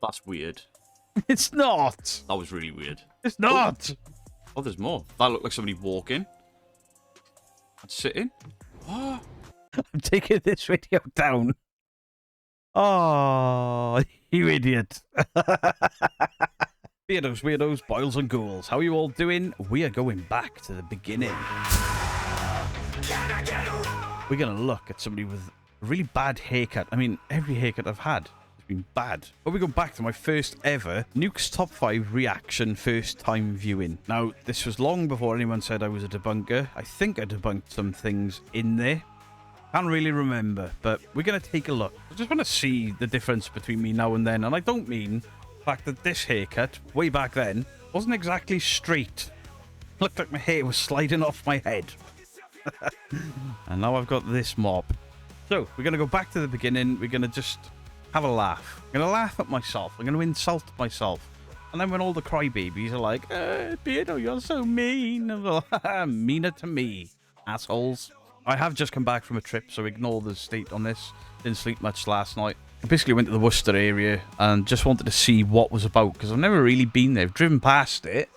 That's weird. It's not. That was really weird. It's not. Oh, there's more. That looked like somebody walking. And sitting. Oh. I'm taking this video down. Oh, you idiot. Beardos, weirdos, boils and ghouls. How are you all doing? We are going back to the beginning. We're going to look at somebody with a really bad haircut. I mean, every haircut I've had has been bad. But we go back to my first ever Nukes Top 5 reaction first time viewing. Now, this was long before anyone said I was a debunker. I think I debunked some things in there. Can't really remember, but we're going to take a look. I just want to see the difference between me now and then. And I don't mean the fact that this haircut, way back then, wasn't exactly straight. Looked like my hair was sliding off my head. And now I've got this mop. So, we're going to go back to the beginning. We're going to just have a laugh. I'm going to laugh at myself. I'm going to insult myself. And then when all the crybabies are like, Beardo, you're so mean. Meaner to me, assholes. I have just come back from a trip, so ignore the state on this. Didn't sleep much last night. I basically went to the Worcester area and just wanted to see what was about, because I've never really been there. I've driven past it.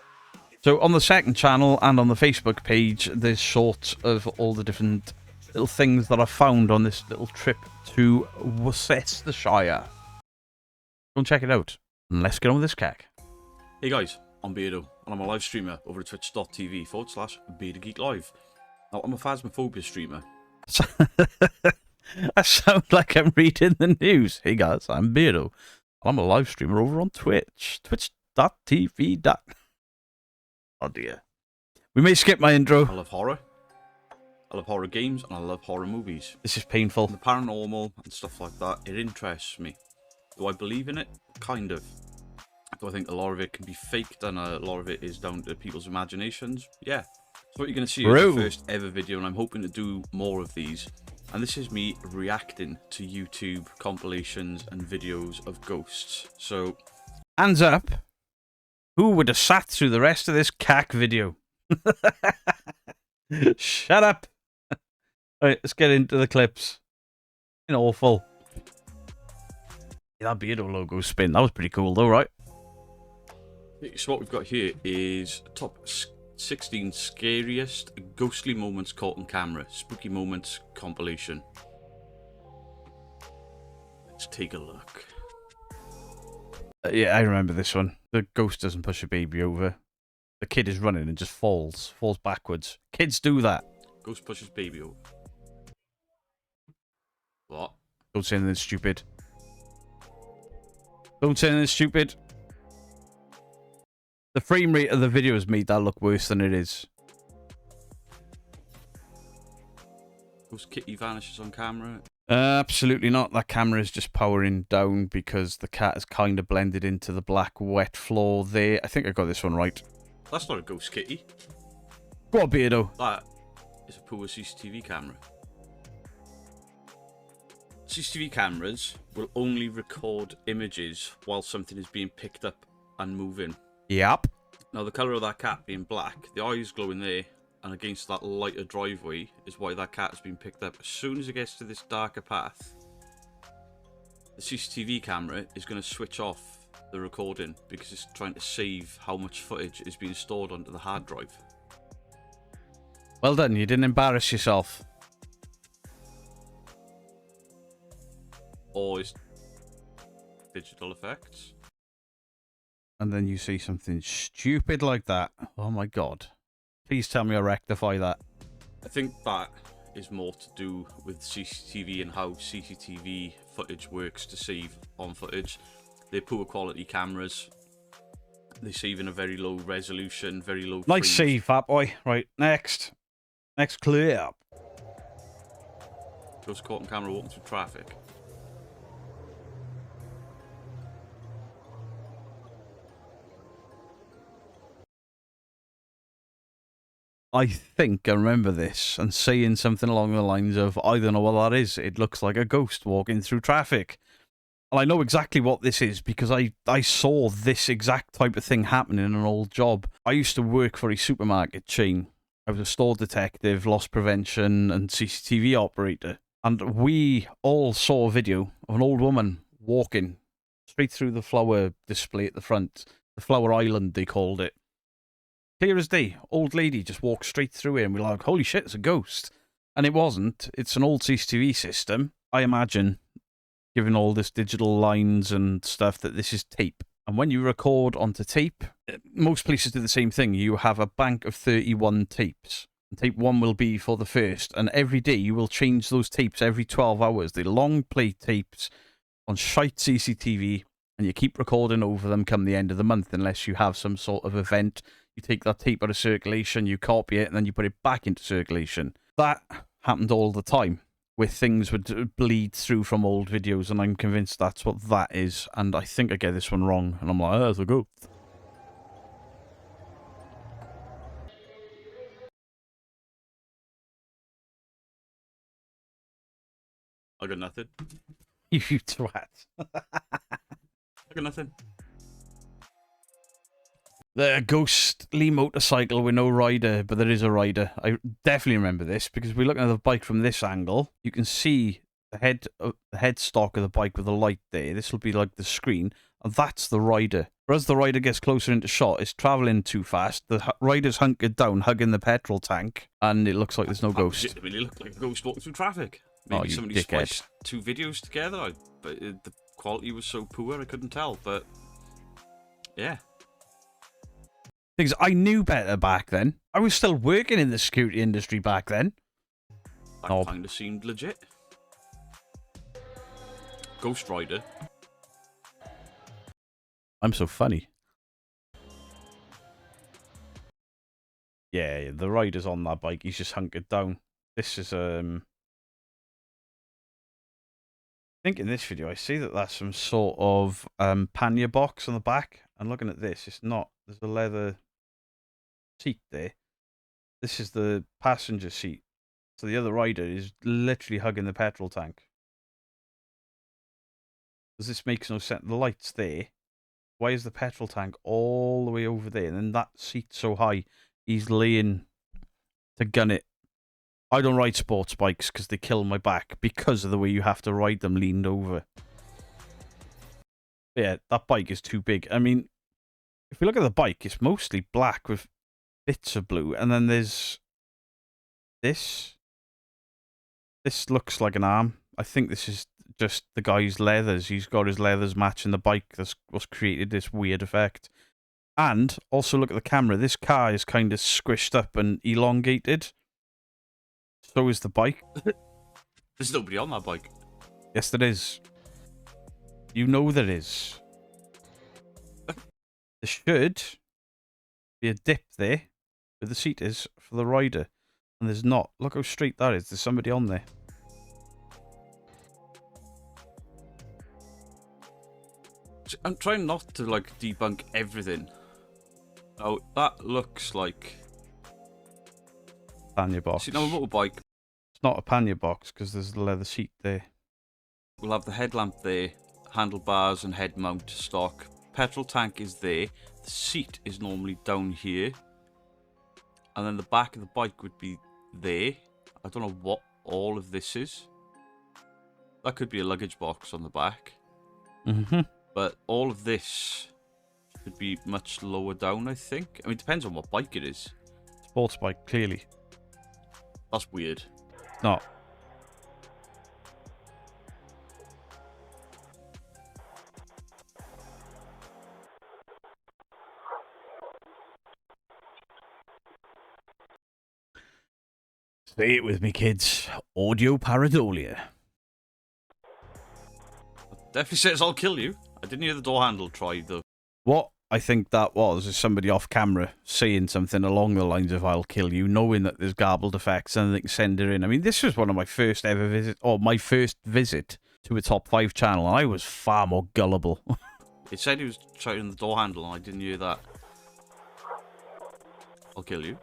So on the second channel and on the Facebook page, there's shorts of all the different little things that I found on this little trip to Worcestershire. Go and check it out. And let's get on with this cack. Hey guys, I'm Beardo, and I'm a live streamer over at twitch.tv/BeardoGeekLive. Now, I'm a Phasmophobia streamer. I sound like I'm reading the news. Hey guys, I'm Beardo. I'm a live streamer over on Twitch. Twitch.tv. Oh dear. We may skip my intro. I love horror. I love horror games, and I love horror movies. This is painful. The paranormal and stuff like that, it interests me. Do I believe in it? Kind of. Do I think a lot of it can be faked and a lot of it is down to people's imaginations? Yeah. So what you're going to see is the first ever video, and I'm hoping to do more of these. And this is me reacting to YouTube compilations and videos of ghosts. So, hands up. Who would have sat through the rest of this cack video? Shut up. Alright, let's get into the clips. Awful. That Beardo logo spin. That was pretty cool though, right? So what we've got here is top 16 scariest ghostly moments caught on camera. Spooky moments compilation. Let's take a look. Yeah, I remember this one. The ghost doesn't push a baby over. The kid is running and just falls backwards. Kids do that. Ghost pushes baby over. What? Don't say anything stupid. Don't say anything stupid. The frame rate of the video has made that look worse than it is. Ghost kitty vanishes on camera. Absolutely not. That camera is just powering down because the cat has kind of blended into the black wet floor there. I think I got this one right. That's not a ghost kitty. Go on, Beardo. That is a poor CCTV camera. CCTV cameras will only record images while something is being picked up and moving. Yep. Now the colour of that cat being black, the eyes glowing there, and against that lighter driveway is why that cat has been picked up. As soon as it gets to this darker path, the CCTV camera is going to switch off the recording because it's trying to save how much footage is being stored onto the hard drive. Well done, you didn't embarrass yourself. Or is digital effects. And then you see something stupid like that. Oh my god. Please tell me I rectify that. I think that is more to do with CCTV and how CCTV footage works to save on footage. They're poor quality cameras. They save in a very low resolution, very low Nice frames. save, fat boy. Right, next. Next clip. Ghost caught on camera walking through traffic. I think I remember this and saying something along the lines of, I don't know what that is. It looks like a ghost walking through traffic. And I know exactly what this is because I saw this exact type of thing happening in an old job. I used to work for a supermarket chain. I was a store detective, loss prevention, and CCTV operator. And we all saw a video of an old woman walking straight through the flower display at the front. The flower island, they called it. Clear as day. Old lady just walked straight through it, and we're like, holy shit, it's a ghost. And it wasn't. It's an old CCTV system. I imagine, given all this digital lines and stuff, that this is tape. And when you record onto tape, most places do the same thing. You have a bank of 31 tapes. And tape 1 will be for the first. And every day you will change those tapes every 12 hours. The long play tapes on shite CCTV. And you keep recording over them come the end of the month, unless you have some sort of event. You take that tape out of circulation, you copy it, and then you put it back into circulation. That happened all the time, where things would bleed through from old videos, and I'm convinced that's what that is. And I think I get this one wrong, and I'm like, oh, it's a ghost. I got nothing. You twat. I got nothing. The ghostly motorcycle with no rider, but there is a rider. I definitely remember this because we're looking at the bike from this angle. You can see the headstock of the bike with the light there. This will be like the screen, and that's the rider. But as the rider gets closer into shot, it's travelling too fast. The rider's hunkered down, hugging the petrol tank, and it looks like there's no ghost. It really looked like a ghost walking through traffic. Maybe somebody spliced 2 videos together, but the quality was so poor I couldn't tell. But yeah. Things I knew better back then. I was still working in the security industry back then. That kind of seemed legit. Ghost Rider. I'm so funny. Yeah, the rider's on that bike. He's just hunkered down. This is I think in this video I see that that's some sort of pannier box on the back. And looking at this, it's not. There's a leather seat there. This is the passenger seat. So the other rider is literally hugging the petrol tank. Because this makes no sense. The light's there. Why is the petrol tank all the way over there? And then that seat's so high, he's laying to gun it. I don't ride sports bikes because they kill my back because of the way you have to ride them leaned over. But yeah, that bike is too big. I mean, if we look at the bike, it's mostly black with bits of blue. And then there's this. This looks like an arm. I think this is just the guy's leathers. He's got his leathers matching the bike. That's what's created this weird effect. And also look at the camera. This car is kind of squished up and elongated. So is the bike. There's nobody on that bike. Yes, there is. You know there is. There should be a dip there where the seat is for the rider. And there's not. Look how straight that is. There's somebody on there. I'm trying not to like debunk everything. Oh, that looks like Pannier box. See, now a motorbike. It's not a pannier box because there's the leather seat there. We'll have the headlamp there, handlebars and head mount stock. Petrol tank is there. The seat is normally down here. And then the back of the bike would be there. I don't know what all of this is. That could be a luggage box on the back. Mm-hmm. But all of this should be much lower down, I think. I mean, it depends on what bike it is. Sports bike, clearly. That's weird. Not. Say it with me, kids. Audio pareidolia. Definitely says I'll kill you. I didn't hear the door handle try, though. What I think that was is somebody off camera saying something along the lines of "I'll kill you," knowing that there's garbled effects and they can send her in. I mean, this was one of my first ever visit, or my first visit to a top 5 channel, and I was far more gullible. It said he was trying the door handle, and I didn't hear that. I'll kill you.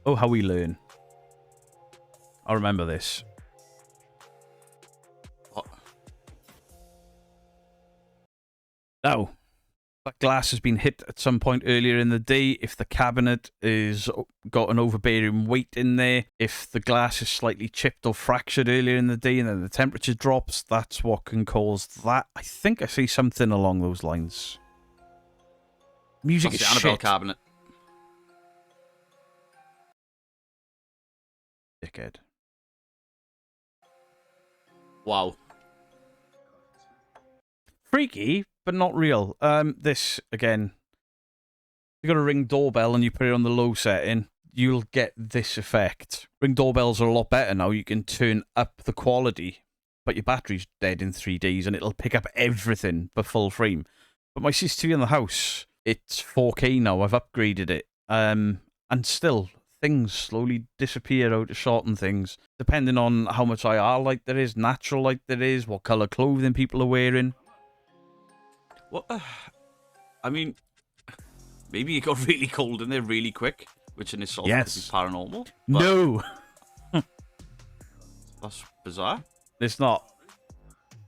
Oh, how we learn. I remember this. What? Now, that glass has been hit at some point earlier in the day, if the cabinet is got an overbearing weight in there, if the glass is slightly chipped or fractured earlier in the day and then the temperature drops, that's what can cause that. I think I see something along those lines. Music That's is the Annabelle shit. cabinet. Dickhead. Wow. Freaky, but not real. This, again, you got a Ring doorbell and you put it on the low setting, you'll get this effect. Ring doorbells are a lot better now. You can turn up the quality, but your battery's dead in 3 days and it'll pick up everything but full frame. But my CCTV in the house, it's 4K now. I've upgraded it. And still, things slowly disappear out of shot and things, depending on how much IR light there is, natural light there is, what colour clothing people are wearing. What? I mean, maybe it got really cold in there really quick, which in itself could be paranormal. No! That's bizarre. It's not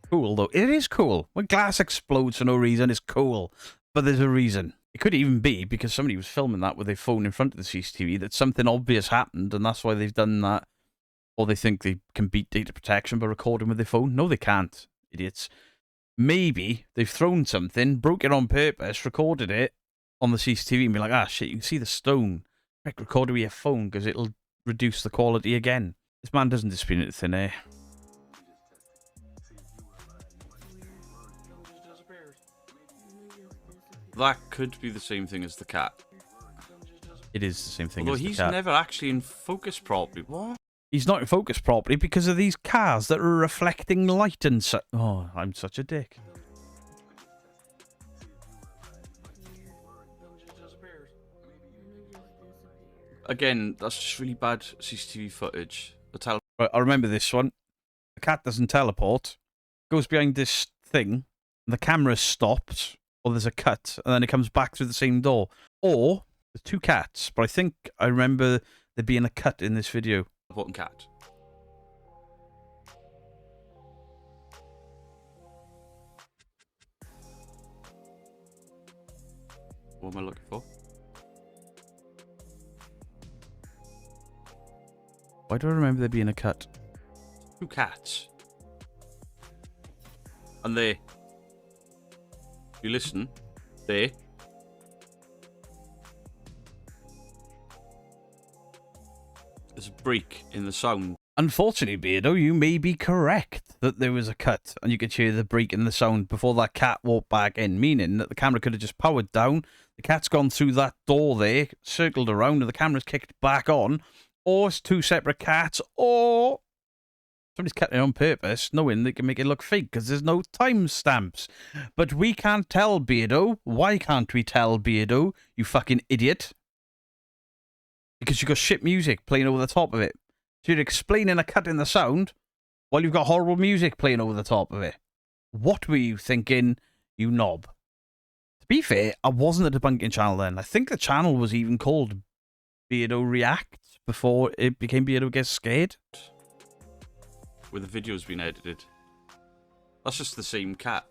cool, though. It is cool. When glass explodes for no reason, it's cool. But there's a reason. It could even be because somebody was filming that with their phone in front of the CCTV, that something obvious happened, and that's why they've done that. Or they think they can beat data protection by recording with their phone. No, they can't. Idiots. Maybe they've thrown something, broke it on purpose, recorded it on the CCTV and be like, ah, shit, you can see the stone. Record it with your phone because it'll reduce the quality again. This man doesn't dispute it to thin air. That could be the same thing as the cat. It is the same thing Although as the he's cat. never actually in focus properly. What? He's not in focus properly because of these cars that are reflecting light and such. Oh, I'm such a dick. Again, that's just really bad CCTV footage. Right, I remember this one. The cat doesn't teleport, goes behind this thing, and the camera stops, or there's a cut, and then it comes back through the same door. Or there's two cats, but I think I remember there being a cut in this video. Teleporting cat. What am I looking for? Why do I remember there being a cut? Two cats. And they... You listen. They... There's a break in the sound. Unfortunately, Beardo, you may be correct that there was a cut and you could hear the break in the sound before that cat walked back in, meaning that the camera could have just powered down, the cat's gone through that door there, circled around, and the camera's kicked back on, or it's two separate cats, or somebody's cutting it on purpose, knowing they can make it look fake because there's no timestamps. But we can't tell, Beardo. Why can't we tell, Beardo, you fucking idiot? Because you've got shit music playing over the top of it. So you're explaining a cut in the sound while you've got horrible music playing over the top of it. What were you thinking, you knob? To be fair, I wasn't a debunking channel then. I think the channel was even called Beardo Reacts before it became Beardo Gets Scared. Where the video's been edited. That's just the same cat.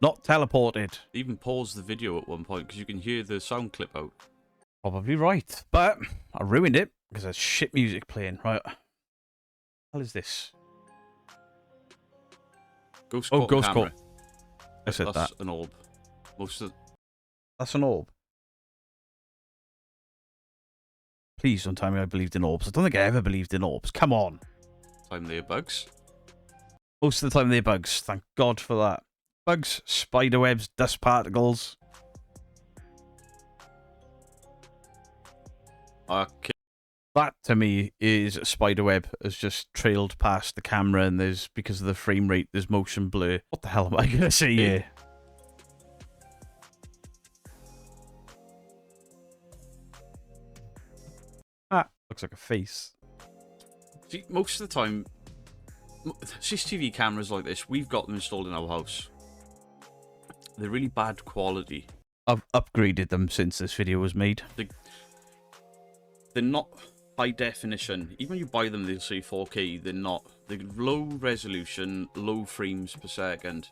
Not teleported. They even paused the video at one point because you can hear the sound clip out. Probably right. But I ruined it because there's shit music playing. Right. What the hell is this? Ghost Oh, caught ghost camera. caught. I said That's that. an orb. Most of... That's an orb. Please don't tell me I believed in orbs. I don't think I ever believed in orbs. Come on. time they're bugs. Most of the time they're bugs. Thank God for that. Bugs, spiderwebs, dust particles. Okay. That to me is a spiderweb has just trailed past the camera, and there's, because of the frame rate, there's motion blur. What the hell am I gonna say here? Ah, looks like a face. See, most of the time, CCTV cameras like this, we've got them installed in our house. They're really bad quality. I've upgraded them since this video was made. They're not high definition. Even when you buy them, they'll say 4K. They're not. They're low resolution, low frames per second.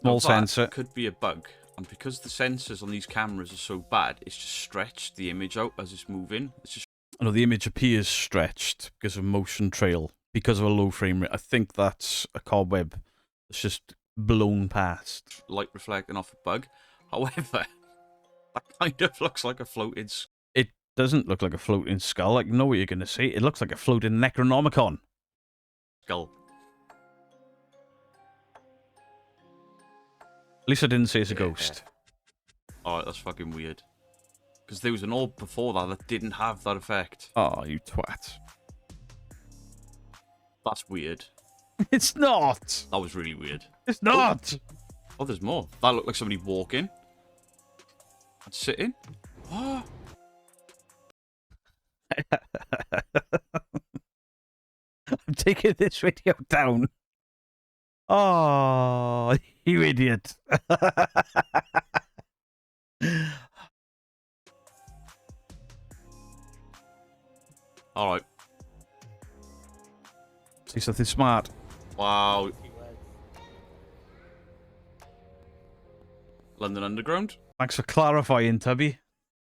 Small That sensor. could be a bug. And because the sensors on these cameras are so bad, it's just stretched the image out as it's moving. It's just... I know the image appears stretched because of motion trail, because of a low frame rate. I think that's a cobweb. It's just blown past. light reflecting off a bug. However, that kind of looks like a floating It doesn't look like a floating skull. I know what you're going to say. It looks like a floating Necronomicon. skull. At least I didn't say it's a ghost. Alright, that's fucking weird. Because there was an orb before that didn't have that effect. Oh, you twat. That's weird. It's not. That was really weird. It's not. Oh, there's more. That looked like somebody walking. And sitting. Oh. I'm taking this video down. Oh, you idiot. Alright. See something smart. Wow. London Underground? Thanks for clarifying, Tubby.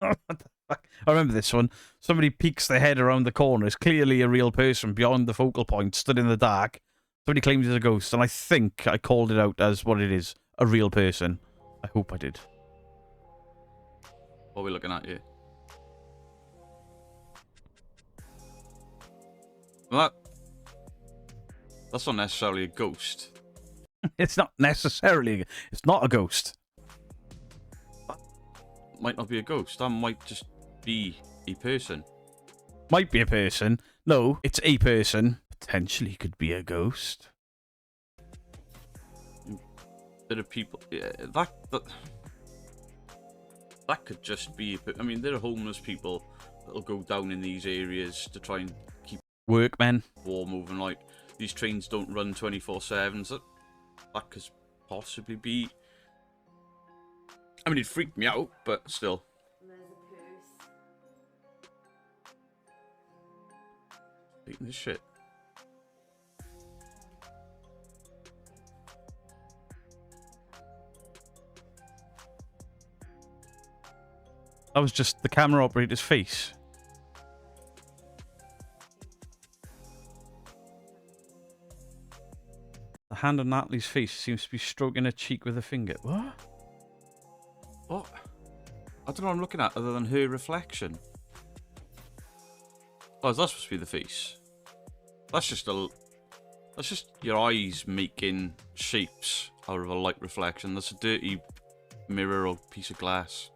What the fuck? I remember this one. Somebody peeks their head around the corner. It's clearly a real person beyond the focal point, stood in the dark. Somebody claims it's a ghost, and I think I called it out as what it is. A real person. I hope I did. What are we looking at here? Well, that's not necessarily a ghost. It's not necessarily... It's not a ghost. That might not be a ghost. That might just be a person. Might be a person. No, it's a person. Potentially could be a ghost. There are people... Yeah, that could just be... I mean, there are homeless people that'll go down in these areas to try and keep... Workmen. War moving. Like, these trains don't run 24/7. So that could possibly be... I mean, it freaked me out, but still. Eating this shit. That was just the camera operator's face. The hand on Natalie's face seems to be stroking her cheek with a finger. What? What? I don't know what I'm looking at other than her reflection. Oh, is that supposed to be the face? That's just your eyes making shapes out of a light reflection. That's a dirty mirror or piece of glass.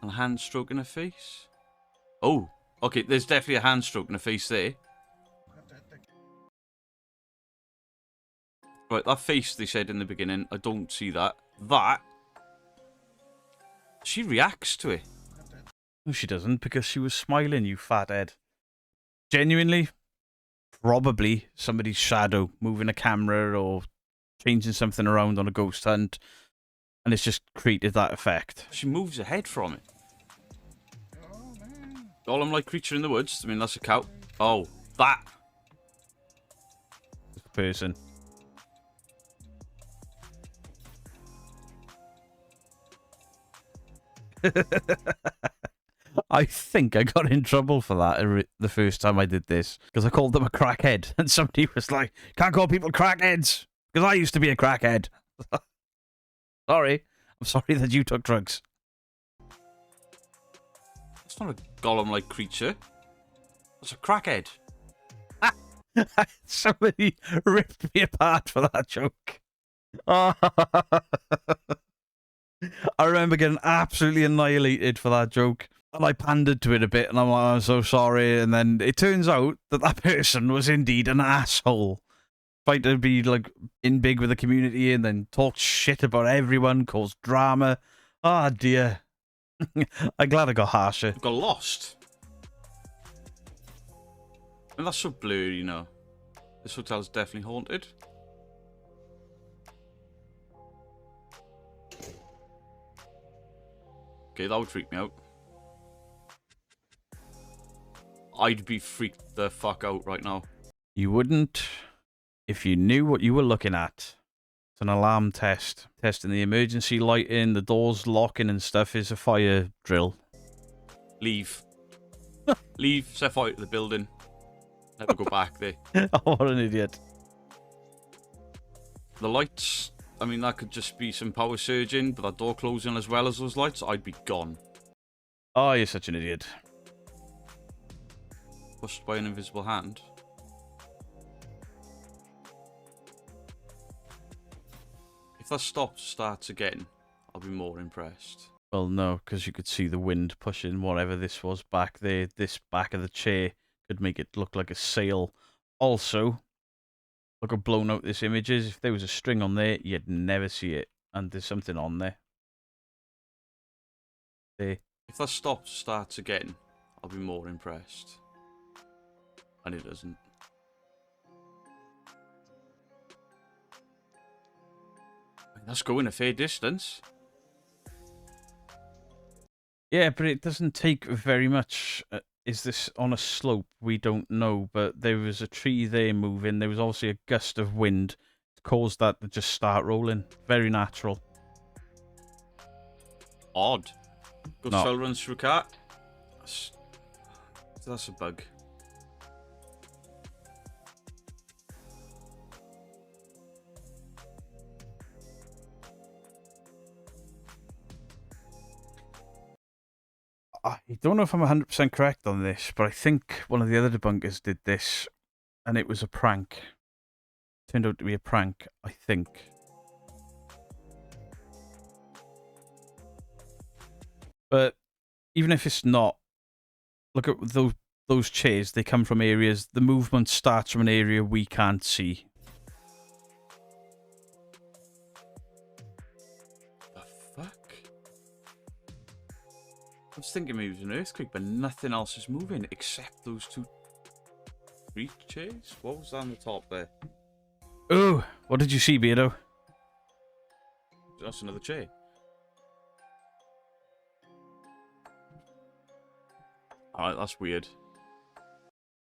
And a hand stroking her face? Oh, okay, there's definitely a hand stroking her face there. Right, that face they said in the beginning, I don't see that. That, she reacts to it. No, she doesn't, because she was smiling, you fathead. Genuinely, probably somebody's shadow moving a camera or changing something around on a ghost hunt, and it's just created that effect. She moves her head from it. Golem-like creature in the woods. I mean, that's a cow. Oh, that. Person. I think I got in trouble for that the first time I did this, because I called them a crackhead, and somebody was like, "Can't call people crackheads, because I used to be a crackhead." Sorry. I'm sorry that you took drugs. That's not a golem-like creature. That's a crackhead. Somebody ripped me apart for that joke. I remember getting absolutely annihilated for that joke. And I pandered to it a bit, and I'm like, I'm so sorry. And then it turns out that that person was indeed an asshole. Tried to be, like, in big with the community and then talked shit about everyone, caused drama. Ah, dear. I'm glad I got harsher. Got lost. And that's so blurry, you know. This hotel's definitely haunted. Okay, that would freak me out. I'd be freaked the fuck out right now. You wouldn't, if you knew what you were looking at. It's an alarm test. Testing the emergency lighting, the doors locking and stuff is a fire drill. Leave. Leave, set fire to the building. Never go back there. Oh, what an idiot. The lights, I mean, that could just be some power surging, but that door closing as well as those lights, I'd be gone. Oh, you're such an idiot. Pushed by an invisible hand. If that starts again, I'll be more impressed. Well, no, because you could see the wind pushing whatever this was back there. This back of the chair could make it look like a sail. Also, look how blown out this image is. If there was a string on there, you'd never see it. And there's something on there. There. If that starts again, I'll be more impressed. And it doesn't. That's going a fair distance. Yeah, but it doesn't take very much. Is this on a slope? We don't know, but there was a tree there moving. There was obviously a gust of wind. It caused that to just start rolling. Very natural. Odd. Good No. soul runs through a cat. That's a bug. I don't know if I'm 100% correct on this, but I think one of the other debunkers did this, and it was a prank. Turned out to be a prank, I think. But even if it's not, look at those chairs. They come from areas. The movement starts from an area we can't see. The fuck? I was thinking maybe it was an earthquake, but nothing else is moving except those three chairs. What was that on the top there? Oh, what did you see, Beardo? That's another chair. Alright, that's weird.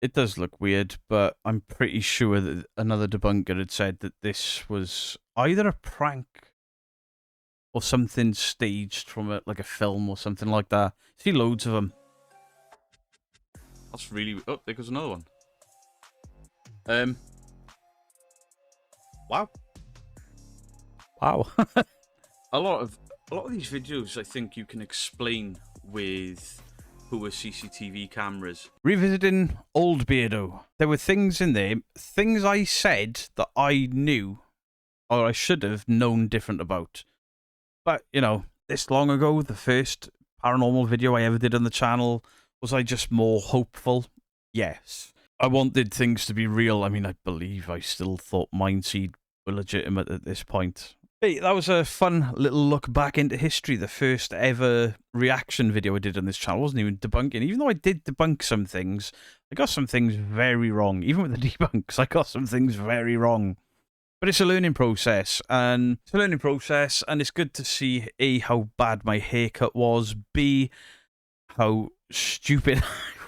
It does look weird, but I'm pretty sure that another debunker had said that this was either a prank or something staged from like a film or something like that. I see loads of them. That's really... Oh, there goes another one. Wow. Wow. A lot of these videos, I think you can explain with poor CCTV cameras. Revisiting old Beardo. There were things in there, things I said that I knew, or I should have known different about. But, you know, this long ago, the first paranormal video I ever did on the channel, was I just more hopeful? Yes. I wanted things to be real. I mean, I believe I still thought Mindseed were legitimate at this point. Hey, that was a fun little look back into history. The first ever reaction video I did on this channel. I wasn't even debunking. Even though I did debunk some things, I got some things very wrong. Even with the debunks, I got some things very wrong. But it's a learning process, and it's good to see A, how bad my haircut was, B, how stupid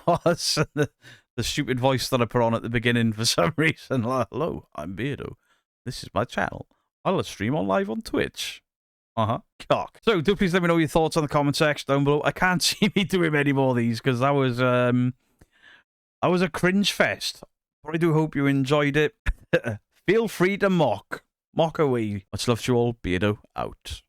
I was, and the stupid voice that I put on at the beginning for some reason. Like, hello, I'm Beardo. This is my channel. I'll stream on live on Twitch. Cock. So do please let me know your thoughts on the comment section down below. I can't see me doing many more of these because that was a cringe fest. But I do hope you enjoyed it. Feel free to mock away. Much love to you all. Beardo out.